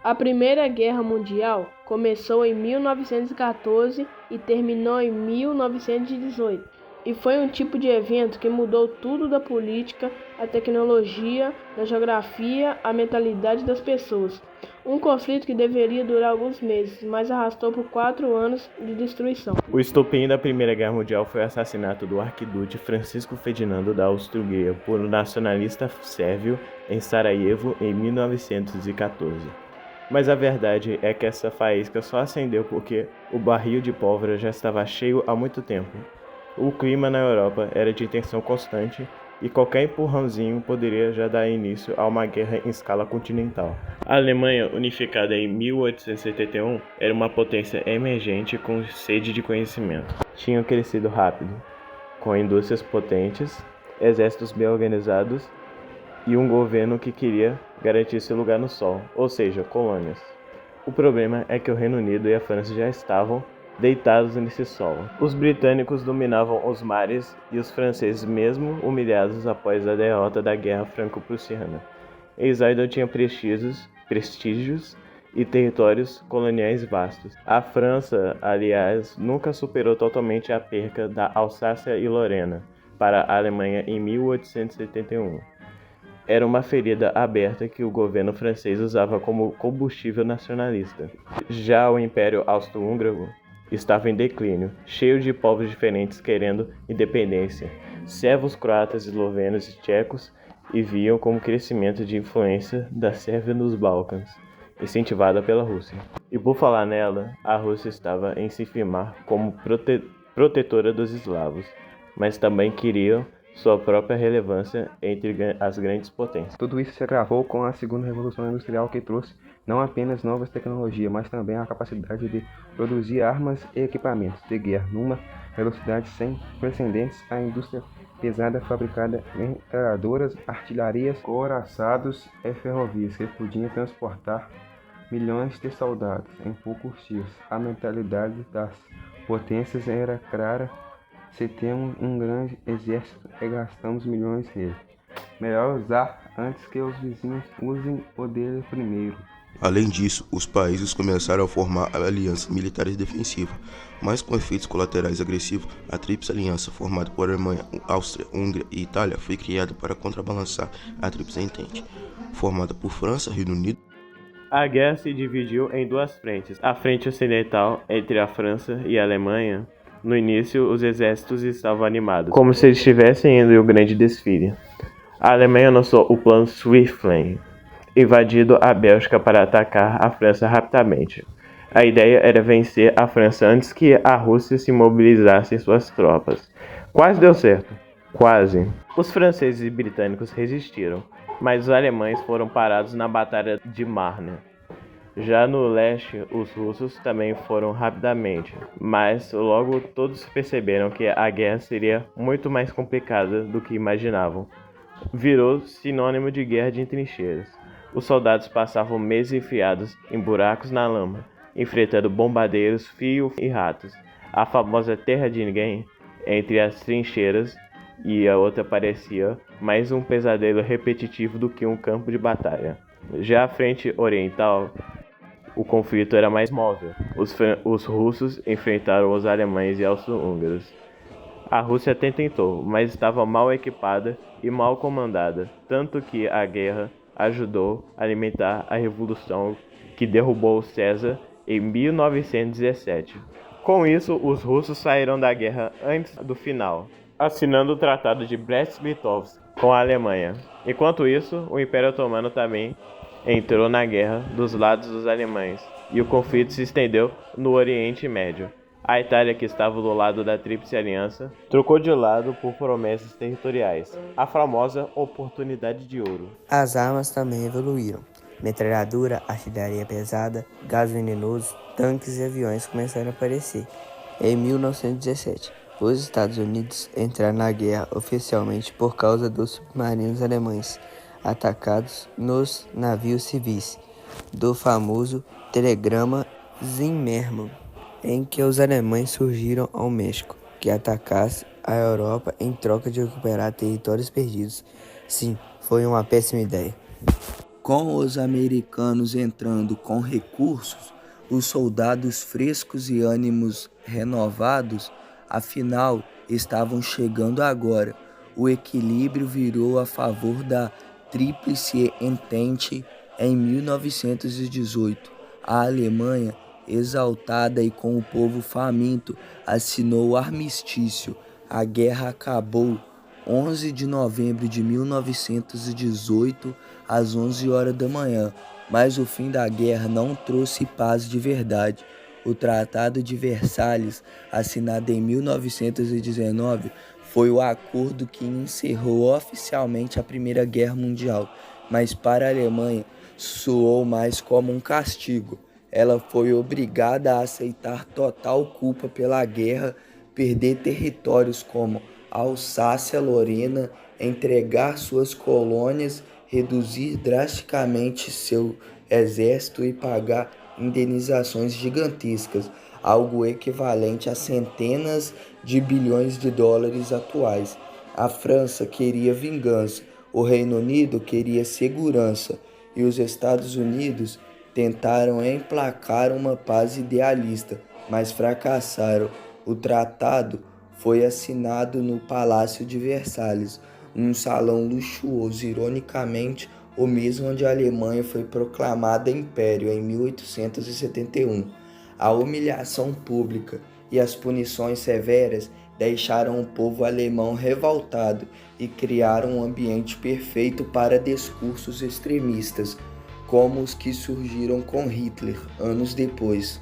A Primeira Guerra Mundial começou em 1914 e terminou em 1918, e foi um tipo de evento que mudou tudo da política, a tecnologia, da geografia, a mentalidade das pessoas. Um conflito que deveria durar alguns meses, mas arrastou por 4 anos de destruição. O estopim da Primeira Guerra Mundial foi o assassinato do arquiduque Francisco Ferdinando da Áustria-Hungria por um nacionalista sérvio em Sarajevo em 1914. Mas a verdade é que essa faísca só acendeu porque o barril de pólvora já estava cheio há muito tempo. O clima na Europa era de tensão constante e qualquer empurrãozinho poderia já dar início a uma guerra em escala continental. A Alemanha, unificada em 1871, era uma potência emergente com sede de conhecimento. Tinha crescido rápido, com indústrias potentes, exércitos bem organizados e um governo que queria garantir seu lugar no sol, ou seja, colônias. O problema é que o Reino Unido e a França já estavam deitados nesse sol. Os britânicos dominavam os mares e os franceses, mesmo humilhados após a derrota da Guerra Franco-Prussiana. Eles ainda tinham prestígios e territórios coloniais vastos. A França, aliás, nunca superou totalmente a perca da Alsácia e Lorena para a Alemanha em 1871. Era uma ferida aberta que o governo francês usava como combustível nacionalista. Já o Império Austro-Húngaro estava em declínio, cheio de povos diferentes querendo independência. Sérvios, croatas, eslovenos e tchecos e viam como crescimento de influência da Sérvia nos Balcãs, incentivada pela Rússia. E por falar nela, a Rússia estava em se firmar como protetora dos eslavos, mas também queria sua própria relevância entre as grandes potências. Tudo isso se agravou com a Segunda Revolução Industrial, que trouxe não apenas novas tecnologias, mas também a capacidade de produzir armas e equipamentos de guerra numa velocidade sem precedentes. A indústria pesada fabricada metralhadoras, artilharias, couraçados e ferrovias que podiam transportar milhões de soldados em poucos dias. A mentalidade das potências era clara: se temos um grande exército e gastamos milhões nele, melhor usar antes que os vizinhos usem o dele primeiro. Além disso, os países começaram a formar alianças militares defensivas, mas com efeitos colaterais agressivos. A Tríplice Aliança, formada por Alemanha, Áustria, Hungria e Itália, foi criada para contrabalançar a Tríplice Entente, formada por França, Reino Unido. A guerra se dividiu em duas frentes. A frente ocidental, entre a França e a Alemanha. No início, os exércitos estavam animados, como se eles estivessem indo em um grande desfile. A Alemanha lançou o plano Swiftling, invadindo a Bélgica para atacar a França rapidamente. A ideia era vencer a França antes que a Rússia se mobilizasse suas tropas. Quase deu certo. Quase. Os franceses e britânicos resistiram, mas os alemães foram parados na Batalha de Marne. Já no leste, os russos também foram rapidamente, mas logo todos perceberam que a guerra seria muito mais complicada do que imaginavam. Virou sinônimo de guerra de trincheiras. Os soldados passavam meses enfiados em buracos na lama, enfrentando bombardeiros, fios e ratos. A famosa terra de ninguém, entre as trincheiras e a outra, parecia mais um pesadelo repetitivo do que um campo de batalha. Já a frente oriental, o conflito era mais móvel. Os russos enfrentaram os alemães e austro-húngaros. A Rússia até tentou, mas estava mal equipada e mal comandada, tanto que a guerra ajudou a alimentar a revolução que derrubou César em 1917. Com isso, os russos saíram da guerra antes do final, assinando o Tratado de Brest-Litovsk com a Alemanha. Enquanto isso, o Império Otomano também entrou na guerra dos lados dos alemães, e o conflito se estendeu no Oriente Médio. A Itália, que estava do lado da Tríplice Aliança, trocou de lado por promessas territoriais, a famosa oportunidade de ouro. As armas também evoluíram. Metralhadora, artilharia pesada, gás venenoso, tanques e aviões começaram a aparecer. Em 1917, os Estados Unidos entraram na guerra oficialmente por causa dos submarinos alemães atacados nos navios civis do famoso Telegrama Zimmermann, em que os alemães surgiram ao México, que atacasse a Europa em troca de recuperar territórios perdidos. Sim, foi uma péssima ideia. Com os americanos entrando com recursos, os soldados frescos e ânimos renovados, afinal, estavam chegando agora. O equilíbrio virou a favor da Tríplice Entente em 1918. A Alemanha, exaltada e com o povo faminto, assinou o armistício. A guerra acabou 11 de novembro de 1918, às 11 horas da manhã, mas o fim da guerra não trouxe paz de verdade. O Tratado de Versalhes, assinado em 1919, foi o acordo que encerrou oficialmente a Primeira Guerra Mundial, mas para a Alemanha soou mais como um castigo. Ela foi obrigada a aceitar total culpa pela guerra, perder territórios como Alsácia-Lorena, entregar suas colônias, reduzir drasticamente seu exército e pagar indenizações gigantescas, algo equivalente a centenas de bilhões de dólares atuais. A França queria vingança, o Reino Unido queria segurança e os Estados Unidos tentaram emplacar uma paz idealista, mas fracassaram. O tratado foi assinado no Palácio de Versalhes, um salão luxuoso, ironicamente, o mesmo onde a Alemanha foi proclamada império em 1871. A humilhação pública e as punições severas deixaram o povo alemão revoltado e criaram um ambiente perfeito para discursos extremistas, como os que surgiram com Hitler anos depois.